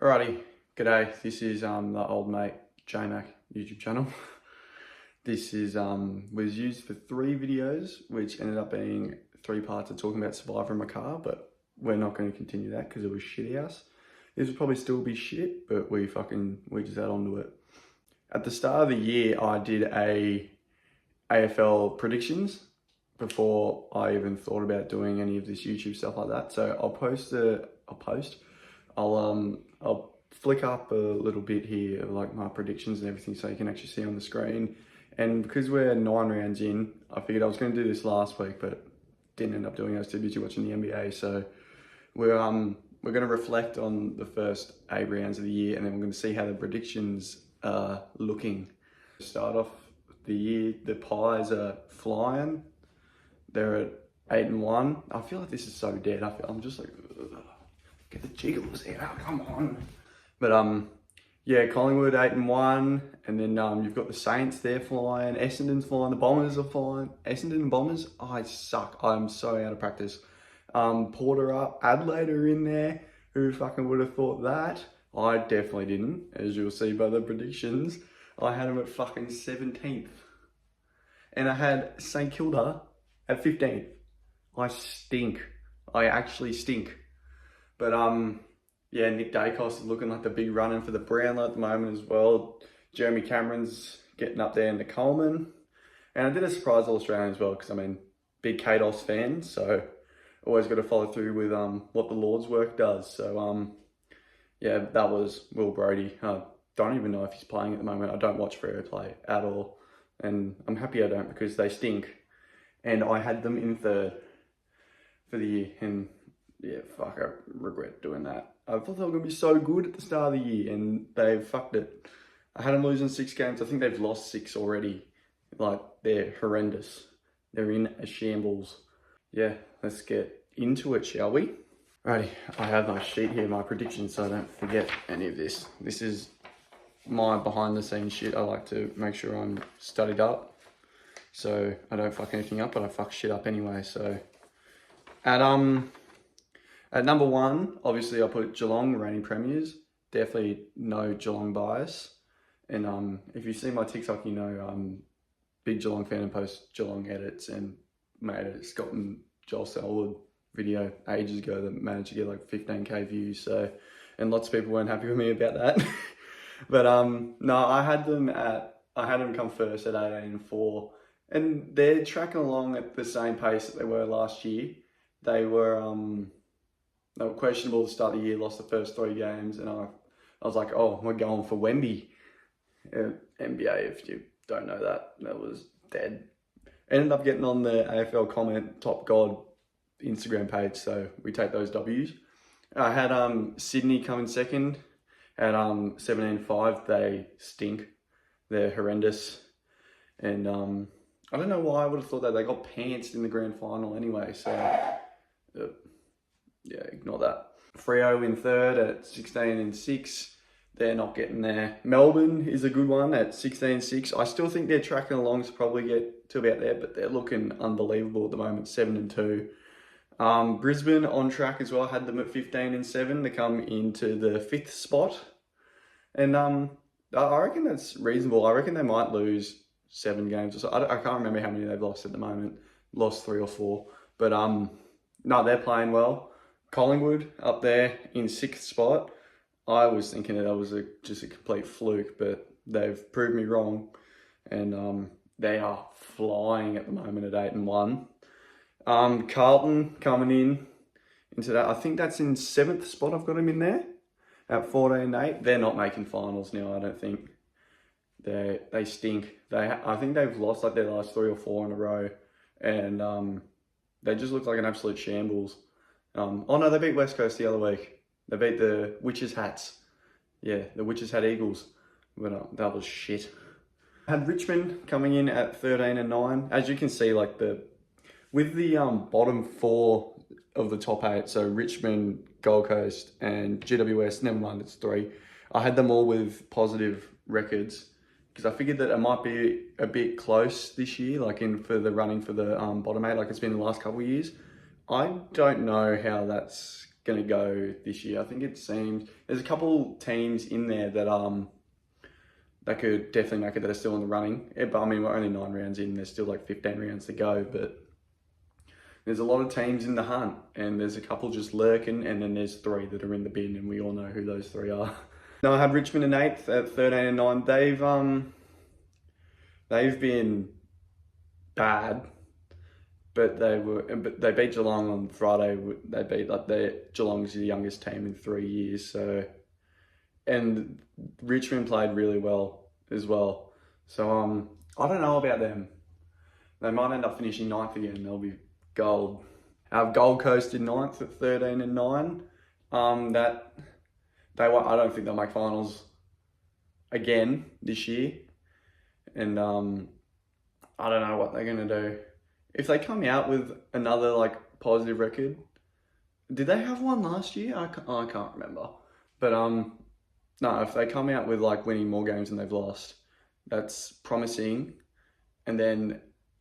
Alrighty, g'day. This is the old mate JMac YouTube channel. This is was used for 3 videos, which ended up being 3 parts of talking about surviving my car, but we're not going to continue that because it was shit house. This will probably still be shit, but we just add on to it. At the start of the year, I did a AFL predictions before I even thought about doing any of this YouTube stuff like that. So I'll flick up a little bit here of like my predictions and everything so you can actually see on the screen. And because we're 9 rounds in, I figured I was going to do this last week, but didn't end up doing it. I was too busy watching the NBA. So we're going to reflect on the first 8 rounds of the year, and then we're going to see how the predictions are looking. To start off the year, the Pies are flying. They're at 8-1. I feel like this is so dead. I'm just like, ugh. Get the jiggles out, come on. But yeah, Collingwood 8-1, and then you've got the Saints, they're flying, Essendon's flying, the Bombers are flying. Essendon and Bombers, I suck. I'm so out of practice. Porter up, Adelaide are in there. Who fucking would have thought that? I definitely didn't, as you'll see by the predictions. I had them at fucking 17th. And I had St Kilda at 15th. I stink. I actually stink. But yeah, Nick Dacos is looking like the big runner for the Brownlow at the moment as well. Jeremy Cameron's getting up there in the Coleman. And I did a surprise All Australian as well, because I mean, big Kados fan, so always got to follow through with what the Lord's work does. So yeah, that was Will Brodie. Don't even know if he's playing at the moment. I don't watch Freo play at all. And I'm happy I don't, because they stink. And I had them in 3rd for the year, and yeah, fuck, I regret doing that. I thought they were going to be so good at the start of the year, and they've fucked it. I had them losing 6 games. I think they've lost 6 already. Like, they're horrendous. They're in a shambles. Yeah, let's get into it, shall we? Righty, I have my sheet here, my predictions, so I don't forget any of this. This is my behind-the-scenes shit. I like to make sure I'm studied up, so I don't fuck anything up, but I fuck shit up anyway. So at number 1, obviously I put Geelong, reigning premiers. Definitely no Geelong bias. And if you see my TikTok, you know I'm big Geelong fan and post Geelong edits, and made a Scott and Joel Selwood video ages ago that managed to get like 15k views. So, and lots of people weren't happy with me about that. But no, I had them come first at 18-4, and they're tracking along at the same pace that they were last year. They were questionable to start the year, lost the first 3 games, and I was like, oh, we're going for Wemby. NBA, if you don't know that was dead. Ended up getting on the AFL comment Top God Instagram page, so we take those W's. I had Sydney coming second at 17-5. They stink. They're horrendous. And I don't know why I would have thought that. They got pantsed in the grand final anyway, so yeah, ignore that. Freo in 3rd at 16-6. They're not getting there. Melbourne is a good one at 16-6. I still think they're tracking along to probably get to about there, but they're looking unbelievable at the moment, 7-2. Brisbane on track as well. I had them at 15-7 to come into the 5th spot. And I reckon that's reasonable. I reckon they might lose 7 games or so. I can't remember how many they've lost at the moment. Lost 3 or 4. But no, they're playing well. Collingwood up there in 6th spot. I was thinking that was just a complete fluke, but they've proved me wrong. And they are flying at the moment at 8-1. Carlton coming into that. I think that's in 7th spot. I've got them in there at 14-8. They're not making finals now, I don't think. They stink. I think they've lost like their last 3 or 4 in a row, and they just look like an absolute shambles. Oh no, they beat West Coast the other week. They beat the Witches Hats. Yeah, the Witches Hat Eagles. But that was shit. I had Richmond coming in at 13-9. As you can see, like with the bottom 4 of the top 8, so Richmond, Gold Coast, and GWS, never mind, it's 3. I had them all with positive records, because I figured that it might be a bit close this year, like for the running for the bottom 8, like it's been the last couple of years. I don't know how that's going to go this year. I think it seems there's a couple teams in there that could definitely make it that are still in the running. Yeah, but I mean, we're only 9 rounds in. There's still like 15 rounds to go, but there's a lot of teams in the hunt, and there's a couple just lurking, and then there's 3 that are in the bin, and we all know who those 3 are. No, I had Richmond in 8th at 13 and 9. They've been bad, but they beat Geelong on Friday. They beat Geelong's the youngest team in 3 years, so. And Richmond played really well as well. So I don't know about them. They might end up finishing 9th again. They'll be gold. I have Gold Coast in 9th at 13 and 9. I don't think they'll make finals again this year. And I don't know what they're gonna do. If they come out with another like positive record, did they have one last year? I can't remember. But no, if they come out with like winning more games than they've lost, that's promising. And then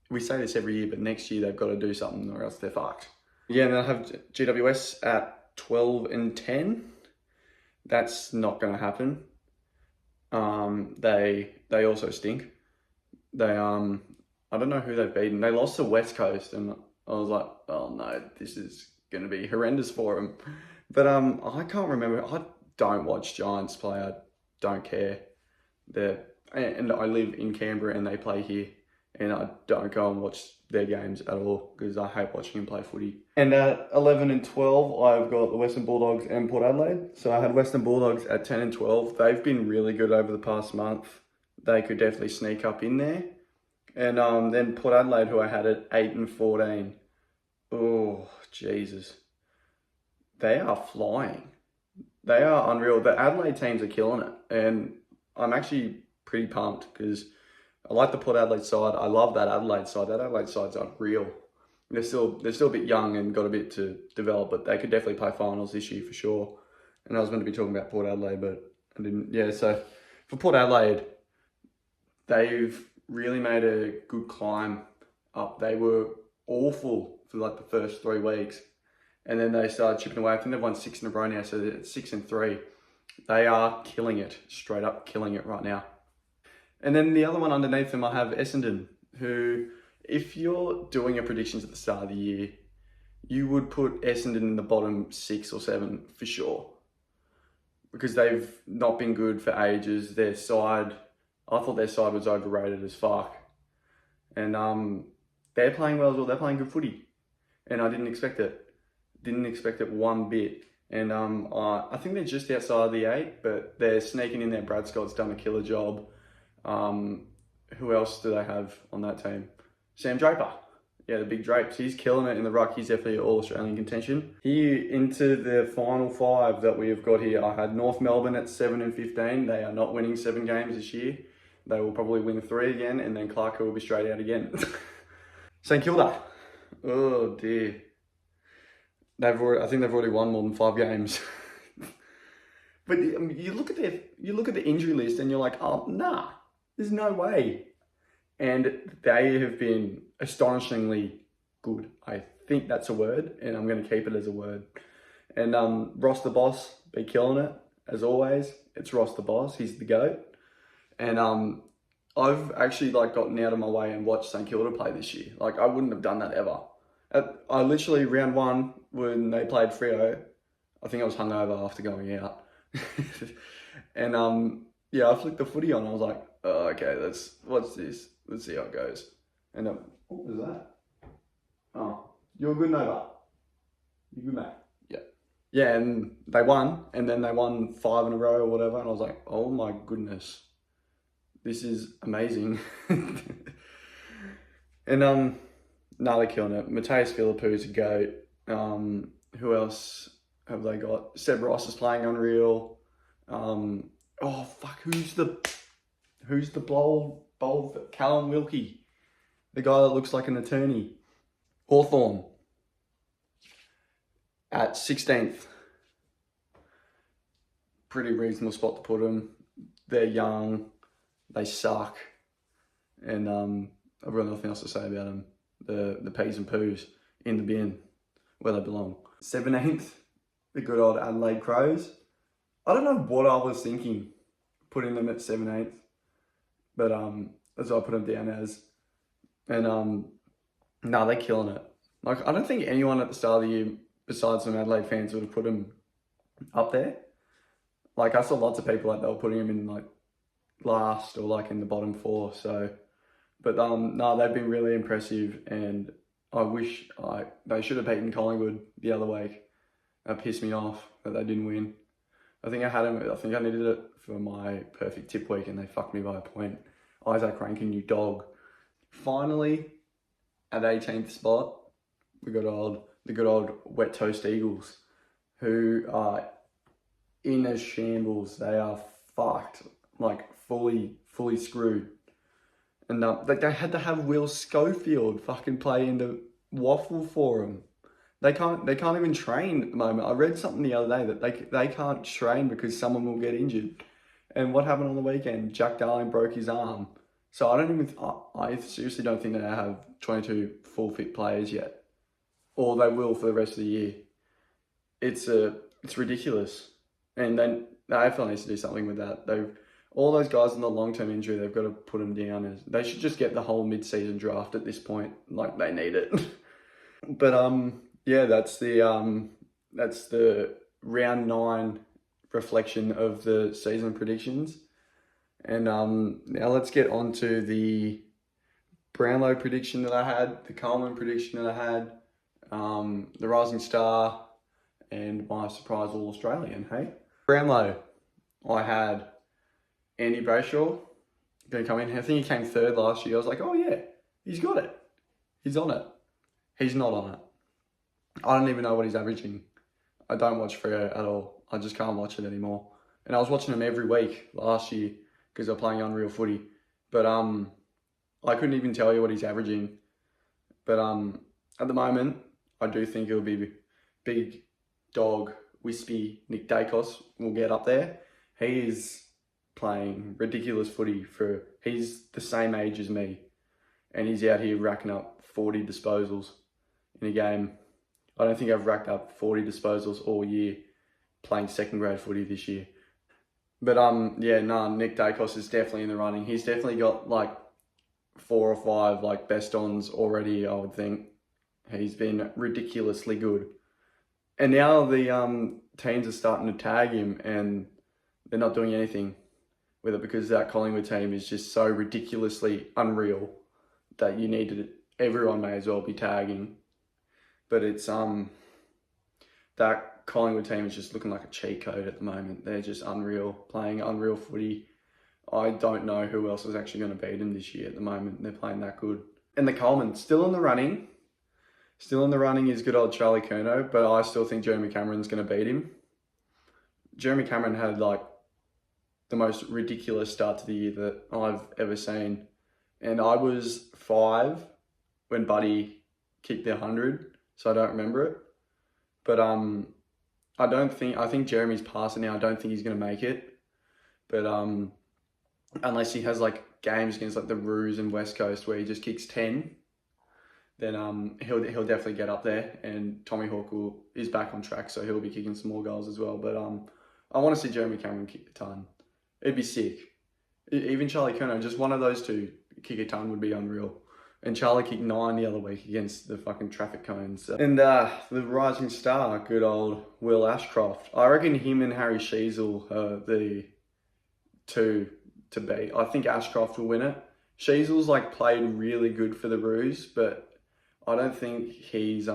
we say this every year, but next year they've got to do something or else they're fucked. Yeah, and I have GWS at 12 and 10. That's not going to happen. They also stink. They I don't know who they've beaten. They lost to West Coast, and I was like, oh no, this is going to be horrendous for them. But I can't remember. I don't watch Giants play. I don't care. And I live in Canberra and they play here, and I don't go and watch their games at all because I hate watching them play footy. And at 11 and 12, I've got the Western Bulldogs and Port Adelaide. So I had Western Bulldogs at 10 and 12. They've been really good over the past month. They could definitely sneak up in there. And then Port Adelaide, who I had at 8 and 14. Oh, Jesus. They are flying. They are unreal. The Adelaide teams are killing it. And I'm actually pretty pumped because I like the Port Adelaide side. I love that Adelaide side. That Adelaide side's unreal. They're still a bit young and got a bit to develop, but they could definitely play finals this year for sure. And I was meant to be talking about Port Adelaide, but I didn't. Yeah, so for Port Adelaide, they've really made a good climb up. They were awful for like the first 3 weeks, and then they started chipping away. I think they've won 6 in a row now, so they're at 6 and 3. They are killing it, straight up killing it right now. And then the other one underneath them, I have Essendon, who, if you're doing your predictions at the start of the year, you would put Essendon in the bottom 6 or 7 for sure. Because they've not been good for ages. Their side, I thought their side was overrated as fuck. And they're playing well as well. They're playing good footy. And I didn't expect it. Didn't expect it one bit. And I think they're just outside the 8, but they're sneaking in there. Brad Scott's done a killer job. Who else do they have on that team? Sam Draper. Yeah, the big Drapes. He's killing it in the ruck. He's definitely All-Australian contention. Here into the final 5 that we have got here, I had North Melbourne at 7 and 15. They are not winning 7 games this year. They will probably win 3 again, and then Clarko will be straight out again. St Kilda. Oh dear. I think they've already won more than 5 games. But you look at the injury list and you're like, oh nah, there's no way. And they have been astonishingly good. I think that's a word, and I'm going to keep it as a word. And Ross the Boss be killing it as always. It's Ross the Boss. He's the GOAT. And I've actually like gotten out of my way and watched St Kilda play this year. Like I wouldn't have done that ever. I literally round 1 when they played Freo, I think I was hungover after going out. And yeah, I flicked the footy on. I was like, oh, okay, what's this? Let's see how it goes. And what was that? Oh, you're a good neighbour. You good mate? Yeah. Yeah, and they won, and then they won 5 in a row or whatever. And I was like, oh my goodness, this is amazing. And no, they're killing it. Mateus Philippou's a GOAT. Who else have they got? Seb Ross is playing unreal. Oh fuck, who's the bold Callum Wilkie, the guy that looks like an attorney. Hawthorn at 16th. Pretty reasonable spot to put them. They're young, they suck, and I've got nothing else to say about them. The peas and poos in the bin where they belong. 17th, the good old Adelaide Crows. I don't know what I was thinking, putting them at 7/8, but that's what I put them down as. And no, they're killing it. Like, I don't think anyone at the start of the year, besides some Adelaide fans, would have put them up there. Like, I saw lots of people like they were putting them in like last or like in the bottom 4. So, but no, they've been really impressive, and I wish they should have beaten Collingwood the other week. That pissed me off that they didn't win. I think I needed it for my perfect tip week, and they fucked me by a point. Isaac Rankin, you dog. Finally, at 18th spot, the good old wet toast Eagles, who are in a shambles. They are fucked, like fully screwed. And they had to have Will Schofield fucking play in the waffle for them. They can't even train at the moment. I read something the other day that they can't train because someone will get injured. And what happened on the weekend? Jack Darling broke his arm. So I seriously don't think they have 22 full fit players yet, or they will for the rest of the year. It's ridiculous, and then the AFL needs to do something with that. All those guys in the long-term injury, they've got to put them down. They should just get the whole mid-season draft at this point. Like, they need it. But yeah, that's the round 9 reflection of the season predictions. And now let's get on to the Brownlow prediction that I had, the Coleman prediction that I had, the Rising Star, and my surprise All-Australian, hey? Brownlow, I had Andy Brayshaw going to come in. I think he came 3rd last year. I was like, oh yeah, he's got it. He's on it. He's not on it. I don't even know what he's averaging. I don't watch Freo at all. I just can't watch it anymore. And I was watching him every week last year because they're playing unreal footy. But I couldn't even tell you what he's averaging. But at the moment, I do think it'll be big dog, wispy Nick Dacos will get up there. He is playing ridiculous footy he's the same age as me. And he's out here racking up 40 disposals in a game. I don't think I've racked up 40 disposals all year playing second grade footy this year. But yeah, Nick Dacos is definitely in the running. He's definitely got like 4 or 5 like best ons already, I would think. He's been ridiculously good. And now the teams are starting to tag him, and they're not doing anything with it because that Collingwood team is just so ridiculously unreal that everyone may as well be tagging. But it's that Collingwood team is just looking like a cheat code at the moment. They're just unreal, playing unreal footy. I don't know who else is actually going to beat them this year at the moment. They're playing that good. And the Coleman, still in the running. Still in the running is good old Charlie Curnow, but I still think Jeremy Cameron's going to beat him. Jeremy Cameron had like the most ridiculous start to the year that I've ever seen. And I was 5 when Buddy kicked the 100, so I don't remember it. But I think Jeremy's past it now. I don't think he's going to make it. But unless he has like games against like the Roos and West Coast where he just kicks 10, then he'll definitely get up there. And Tommy Hawk is back on track, so he'll be kicking some more goals as well. But I want to see Jeremy Cameron kick a ton. It'd be sick. Even Charlie Curnow, just one of those two kick a ton would be unreal. And Charlie kicked 9 the other week against the fucking traffic cones. And the rising star, good old Will Ashcroft. I reckon him and Harry Sheezel are the two to beat. I think Ashcroft will win it. Sheezel's like played really good for the Roos, but I don't think he's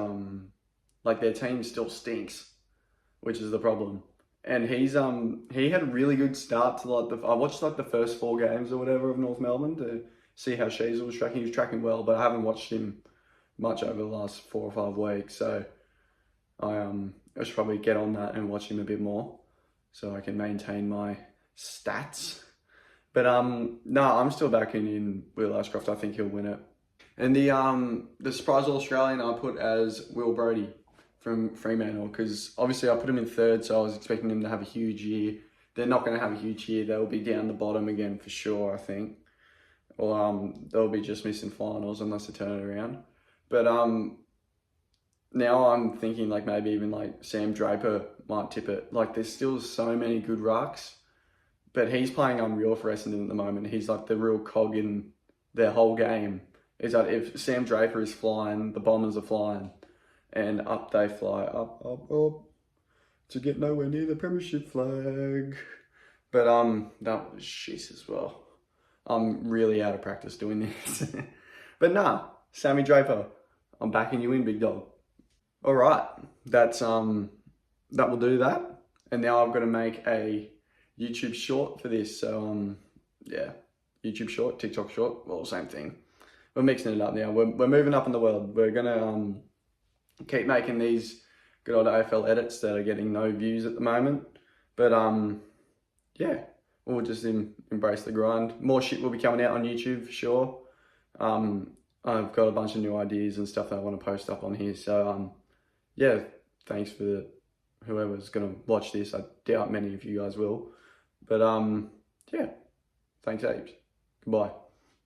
like their team still stinks, which is the problem. And he had a really good start to like I watched like the first 4 games or whatever of North Melbourne to see how Sheezel was tracking. He was tracking well, but I haven't watched him much over the last 4 or 5 weeks. So I should probably get on that and watch him a bit more so I can maintain my stats. But no, I'm still backing in Will Ashcroft. I think he'll win it. And the surprise All-Australian I put as Will Brodie from Fremantle, because obviously I put him in 3rd, so I was expecting him to have a huge year. They're not going to have a huge year. They'll be down the bottom again for sure, I think. Or they'll be just missing finals unless they turn it around. But now I'm thinking like maybe even like Sam Draper might tip it. Like there's still so many good rucks, but he's playing unreal for Essendon at the moment. He's like the real cog in their whole game. Is that if Sam Draper is flying, the Bombers are flying, and up they fly, up to get nowhere near the premiership flag. But that was shit as well. I'm really out of practice doing this. But nah, Sammy Draper, I'm backing you in, big dog. All right, that will do that. And now I've got to make a YouTube short for this. So yeah, YouTube short, TikTok short, well, same thing. We're mixing it up now. We're moving up in the world. We're gonna keep making these good old AFL edits that are getting no views at the moment. But yeah, we'll just embrace the grind. More shit will be coming out on YouTube for sure. I've got a bunch of new ideas and stuff that I want to post up on here. So yeah, thanks for whoever's gonna watch this. I doubt many of you guys will. But yeah, thanks heaps. Goodbye.